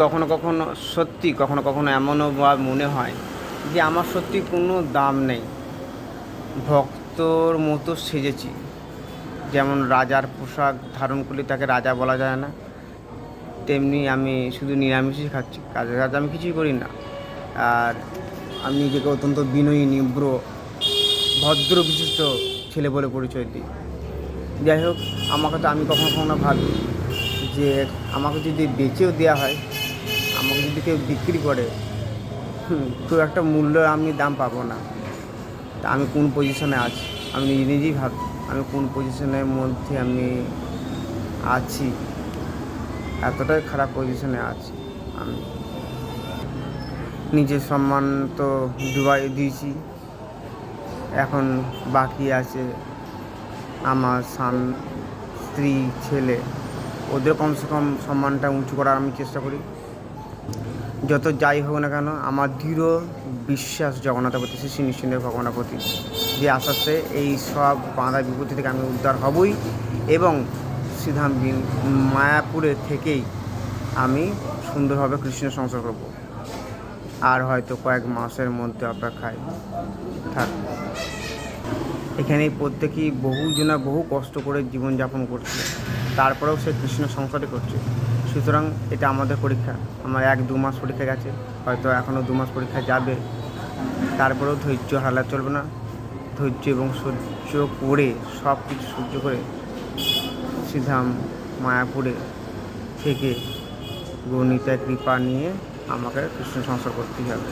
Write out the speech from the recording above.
কখনো কখনো এমনও বা মনে হয় যে আমার সত্যি কোনো দাম নেই, ভক্তর মতো সেজেছি। যেমন রাজার পোশাক ধারণ করলে তাকে রাজা বলা যায় না, তেমনি আমি শুধু নিরামিষই খাচ্ছি, কাজের কাজ আমি কিছুই করি না। আর আমি নিজেকে অত্যন্ত বিনয়ী, নম্র, ভদ্র বিশিষ্ট ছেলে বলে পরিচয় দিই। যাই হোক, আমি কখনো কখনো ভাবি যে আমাকে যদি বেচেও দেওয়া হয়, আমাকে যদি কেউ বিক্রি করে, খুব একটা মূল্য আমি দাম পাবো না। তা আমি কোন পজিশনে আছি, আমি নিজেই ভাবি আমি কোন পজিশনের মধ্যে আমি আছি। এতটাই খারাপ পজিশনে আছি আমি। নিজের সম্মান তো ডুবাই দিয়েছি, এখন বাকি আছে আমার স্ত্রী, ছেলে, ওদের কমসে কম সম্মানটা উঁচু করার আমি চেষ্টা করি। যত যাই হোক না কেন, আমার দৃঢ় বিশ্বাস জগন্নাথের প্রতি, শ্রী নৃসিংহ ভগবানের প্রতি, যে আস্তে আস্তে এই সব বাঁধা বিপত্তি থেকে আমি উদ্ধার হবই, এবং শ্রীধাম মায়াপুরে থেকেই আমি সুন্দরভাবে কৃষ্ণ সংসার করব। আর হয়তো কয়েক মাসের মধ্যে অপেক্ষায় থাক। এখানেই প্রত্যেকেই বহু কষ্ট করে জীবনযাপন করছে, তারপরেও সে কৃষ্ণ সংসারই করছে। সুতরাং এটা আমাদের পরীক্ষা। আমার 1-2 মাস পরীক্ষা গেছে, হয়তো এখনও 2 মাস পরীক্ষা যাবে। তারপরেও ধৈর্য হারা চলবে না। ধৈর্য এবং সহ্য করে, সব কিছু সহ্য করে শ্রীধাম মায়াপুরে থেকে গণিতায় কৃপা নিয়ে আমাকে কৃষ্ণ সংসার করতেই হবে।